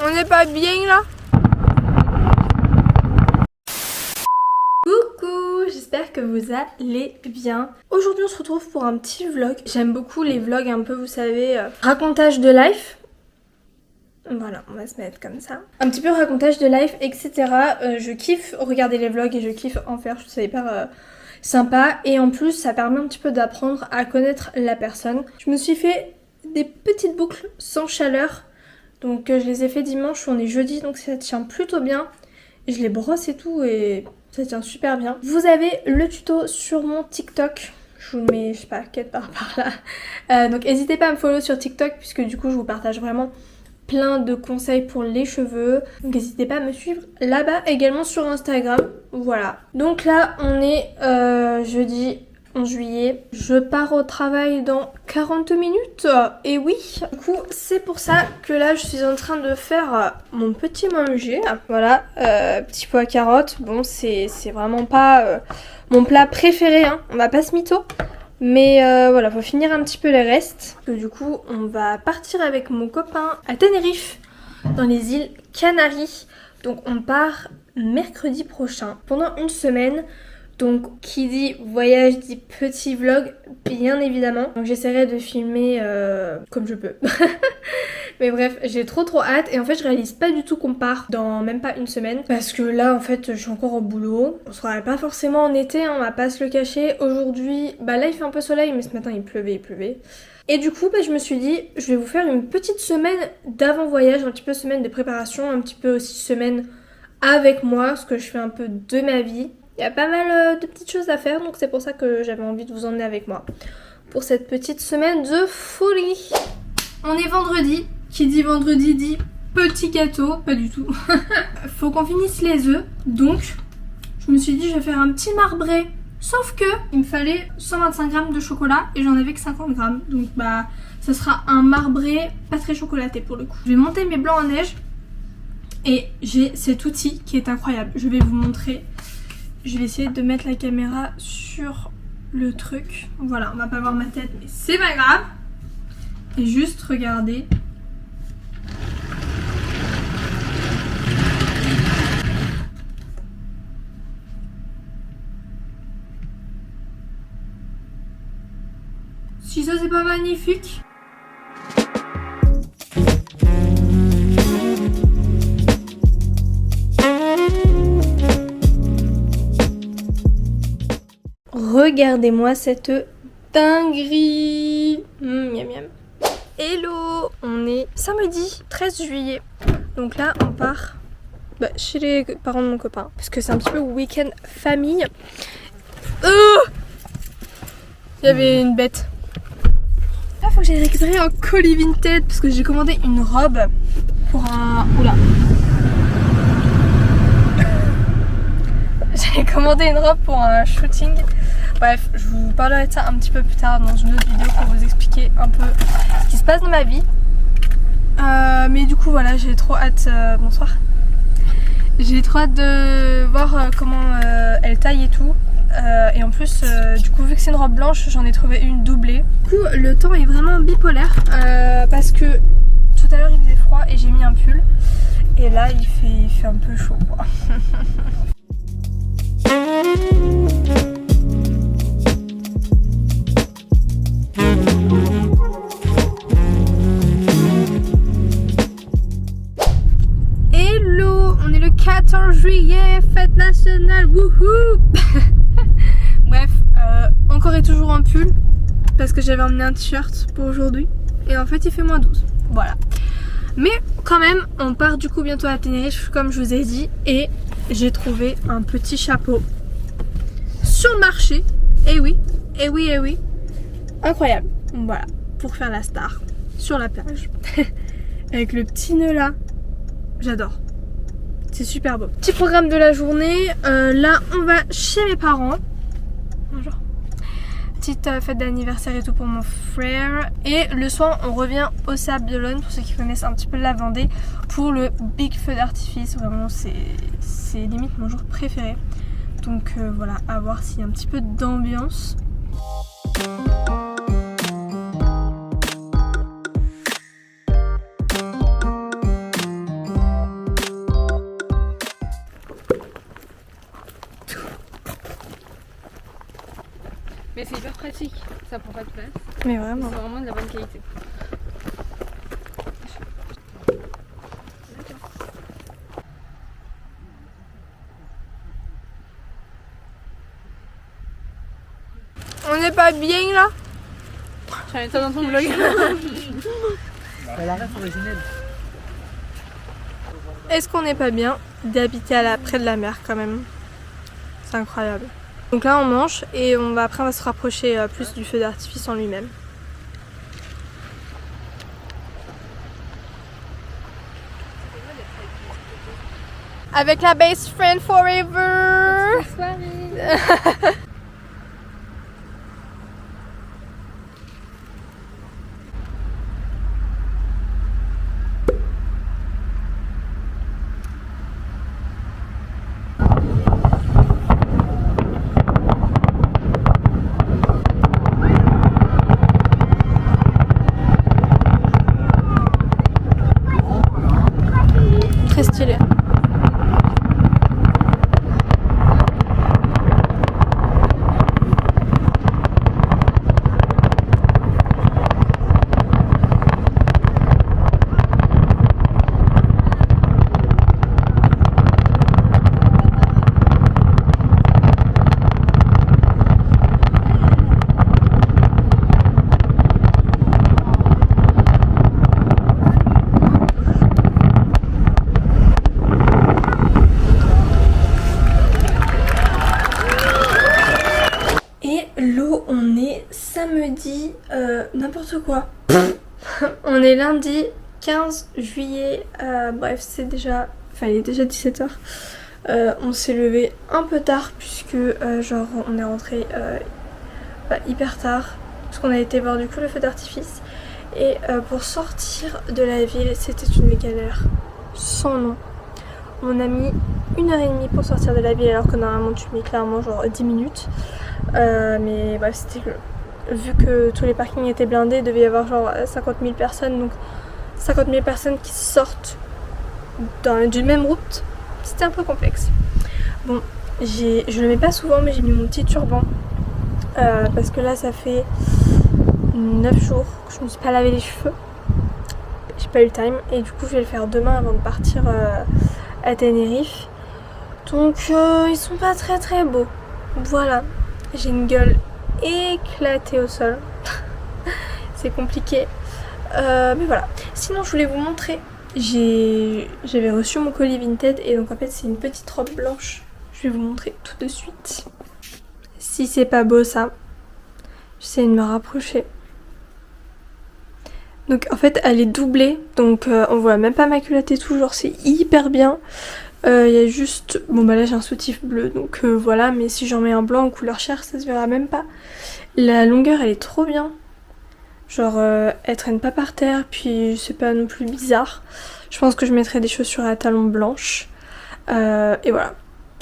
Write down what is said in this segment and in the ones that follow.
On n'est pas bien là? Coucou, j'espère que vous allez bien. Aujourd'hui on se retrouve pour un petit vlog. J'aime beaucoup les vlogs un peu, vous savez, racontage de life. Voilà, on va se mettre comme ça. Un petit peu racontage de life, etc. Je kiffe regarder les vlogs et je kiffe en faire, je trouve ça hyper sympa. Et en plus ça permet un petit peu d'apprendre à connaître la personne. Je me suis fait des petites boucles sans chaleur. Donc je les ai fait dimanche, on est jeudi, donc ça tient plutôt bien. Je les brosse et tout et ça tient super bien. Vous avez le tuto sur mon TikTok. Je vous le mets, je sais pas, quelque part par là. Donc n'hésitez pas à me follow sur TikTok puisque du coup je vous partage vraiment plein de conseils pour les cheveux. Donc n'hésitez pas à me suivre là-bas, également sur Instagram. Voilà. Donc là on est jeudi 11 juillet. Je pars au travail dans 40 minutes. Et oui, du coup c'est pour ça que là je suis en train de faire mon petit manger. Voilà, petit pois carottes. Bon c'est vraiment pas mon plat préféré, hein. On va pas se mytho. Mais voilà, faut finir un petit peu les restes. Donc, du coup, on va partir avec mon copain à Tenerife, dans les îles Canaries. Donc on part mercredi prochain, pendant une semaine. Donc qui dit voyage dit petit vlog, bien évidemment. Donc j'essaierai de filmer comme je peux. Mais bref, j'ai trop hâte. Et en fait je réalise pas du tout qu'on part dans même pas une semaine. Parce que là en fait je suis encore au boulot. On se croirait pas forcément en été, hein, on va pas se le cacher. Aujourd'hui, bah là il fait un peu soleil, mais ce matin il pleuvait. Et du coup je me suis dit je vais vous faire une petite semaine d'avant voyage, un petit peu semaine de préparation, un petit peu aussi semaine avec moi, ce que je fais un peu de ma vie. Il y a pas mal de petites choses à faire, donc c'est pour ça que j'avais envie de vous emmener avec moi pour cette petite semaine de folie. On est vendredi, qui dit vendredi dit petit gâteau, pas du tout. Faut qu'on finisse les œufs, donc je me suis dit je vais faire un petit marbré. Sauf que il me fallait 125 grammes de chocolat et j'en avais que 50 grammes. Donc bah ça sera un marbré pas très chocolaté pour le coup. Je vais monter mes blancs en neige et j'ai cet outil qui est incroyable. Je vais vous montrer. Je vais essayer de mettre la caméra sur le truc. Voilà, on va pas voir ma tête, mais c'est pas grave. Et juste regardez. Si ça c'est pas magnifique. Regardez-moi cette dinguerie. Miam miam. Hello, on est samedi 13 juillet. Donc là on part chez les parents de mon copain. Parce que c'est un petit peu week-end famille. Il y avait une bête. Là faut que j'aille récupérer un colis Vinted. Parce que j'ai commandé une robe pour un... Oula. J'ai commandé une robe pour un shooting. Bref, je vous parlerai de ça un petit peu plus tard dans une autre vidéo pour vous expliquer un peu ce qui se passe dans ma vie. Mais du coup voilà, j'ai trop hâte. Bonsoir. J'ai trop hâte de voir comment elle taille et tout. Et en plus, du coup vu que c'est une robe blanche, j'en ai trouvé une doublée. Du coup le temps est vraiment bipolaire parce que tout à l'heure il faisait froid et j'ai mis un pull. Et là il fait un peu chaud quoi. Hello, on est le 14 juillet, fête nationale, wouhou. Bref, encore et toujours un pull parce que j'avais emmené un t-shirt pour aujourd'hui et en fait il fait -12, voilà. Mais quand même, on part du coup bientôt à Tenerife comme je vous ai dit et j'ai trouvé un petit chapeau sur le marché. Et oui, incroyable. Voilà, pour faire la star sur la plage avec le petit nœud là. J'adore. C'est super beau. Petit programme de la journée. Là, on va chez mes parents. Bonjour. Petite fête d'anniversaire et tout pour mon frère. Et le soir, on revient au Sable d'Olonne pour ceux qui connaissent un petit peu la Vendée pour le big feu d'artifice. Vraiment, c'est limite mon jour préféré. Donc voilà, à voir s'il y a un petit peu d'ambiance. Mais c'est hyper pratique, ça prend pas de place. Mais vraiment. C'est vraiment de la bonne qualité. On n'est pas bien là? J'en ai ça dans ton vlog. La ref originelle. Est-ce qu'on n'est pas bien d'habiter près de la mer quand même? C'est incroyable. Donc là on mange et après on va se rapprocher plus du feu d'artifice en lui-même. Avec la best friend forever. Très stylé. On est samedi, n'importe quoi. On est lundi 15 juillet, bref c'est déjà, enfin il est déjà 17h. On s'est levé un peu tard puisque genre on est rentré hyper tard parce qu'on a été voir du coup le feu d'artifice. Et pour sortir de la ville c'était une galère sans nom. On a mis 1h30 pour sortir de la ville alors que normalement tu mets clairement genre 10 minutes. Mais bref, c'était vu que tous les parkings étaient blindés, il devait y avoir genre 50 000 personnes. Donc 50 000 personnes qui sortent d'une même route, c'était un peu complexe. Bon, je le mets pas souvent mais j'ai mis mon petit turban. Parce que là ça fait 9 jours que je me suis pas lavé les cheveux. J'ai pas eu le time et du coup je vais le faire demain avant de partir à Tenerife. Donc ils sont pas très beaux. Voilà, j'ai une gueule éclatée au sol. C'est compliqué. Mais voilà. Sinon je voulais vous montrer. J'avais reçu mon colis Vinted et donc en fait c'est une petite robe blanche. Je vais vous montrer tout de suite. Si c'est pas beau ça. J'essaie de me rapprocher. Donc en fait elle est doublée, donc on voit même pas ma culotte et tout, genre c'est hyper bien. Il y a juste, bon bah là j'ai un soutif bleu donc voilà, mais si j'en mets un blanc en couleur chair ça se verra même pas. La longueur elle est trop bien, genre elle traîne pas par terre, puis c'est pas non plus bizarre. Je pense que je mettrai des chaussures à talons blanches et voilà.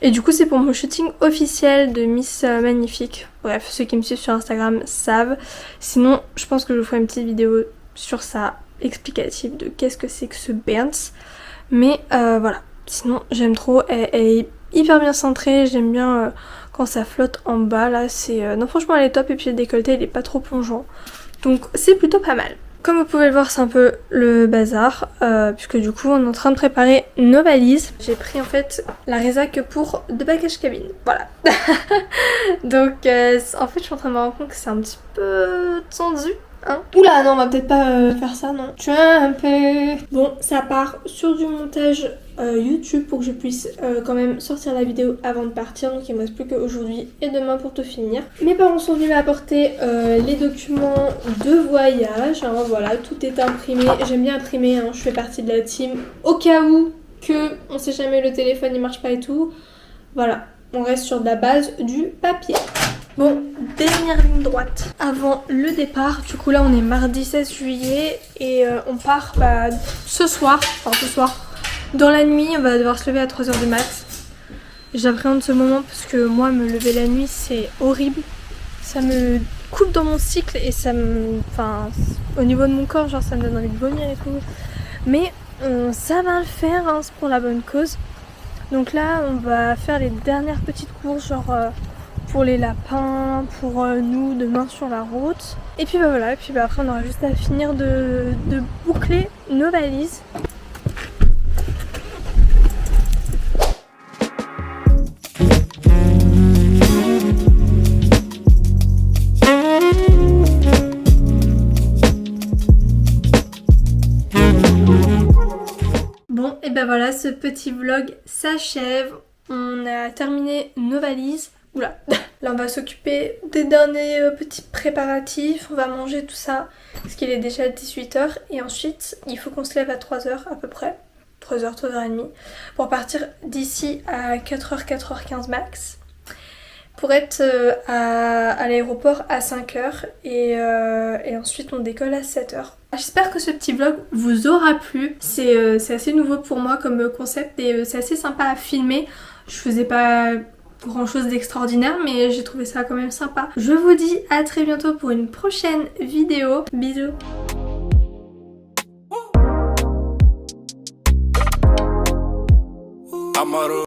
Et du coup c'est pour mon shooting officiel de Miss Magnifique. Bref, ceux qui me suivent sur Instagram savent. Sinon je pense que je vous ferai une petite vidéo sur ça, explicative de qu'est-ce que c'est que ce Berns. Mais voilà, sinon j'aime trop, elle est hyper bien centrée, j'aime bien quand ça flotte en bas là, c'est... non franchement elle est top et puis le décolleté il est pas trop plongeant. Donc c'est plutôt pas mal. Comme vous pouvez le voir c'est un peu le bazar, puisque du coup on est en train de préparer nos valises. J'ai pris en fait la résac pour 2 bagages cabine, voilà. Donc en fait je suis en train de me rendre compte que c'est un petit peu tendu. Hein. Oula non on va peut-être pas faire ça non. Tu vois un peu. Bon ça part sur du montage YouTube pour que je puisse quand même sortir la vidéo avant de partir. Donc il me reste plus qu'aujourd'hui et demain pour tout finir. Mes parents sont venus m'apporter les documents de voyage. Hein, voilà tout est imprimé. J'aime bien imprimer, hein, je fais partie de la team. Au cas où que on sait jamais le téléphone il marche pas et tout. Voilà on reste sur de la base du papier. Bon, dernière ligne droite avant le départ. Du coup là on est mardi 16 juillet et on part ce soir, dans la nuit. On va devoir se lever à 3h du mat. J'appréhende ce moment parce que moi me lever la nuit c'est horrible. Ça me coupe dans mon cycle et ça me... Enfin, au niveau de mon corps genre ça me donne envie de vomir et tout. Mais ça va le faire, hein, c'est pour la bonne cause. Donc là on va faire les dernières petites courses genre... pour les lapins, pour nous demain sur la route. Et puis bah voilà, et puis bah après on aura juste à finir de boucler nos valises. Bon, et ben voilà, ce petit vlog s'achève. On a terminé nos valises. Oula, là on va s'occuper des derniers petits préparatifs. On va manger tout ça, parce qu'il est déjà 18h. Et ensuite, il faut qu'on se lève à 3h à peu près. 3h, 3h30. Pour partir d'ici à 4h, 4h15 max. Pour être à l'aéroport à 5h. Et ensuite on décolle à 7h. J'espère que ce petit vlog vous aura plu. C'est assez nouveau pour moi comme concept et c'est assez sympa à filmer. Je faisais pas grand chose d'extraordinaire mais j'ai trouvé ça quand même sympa. Je vous dis à très bientôt pour une prochaine vidéo. Bisous.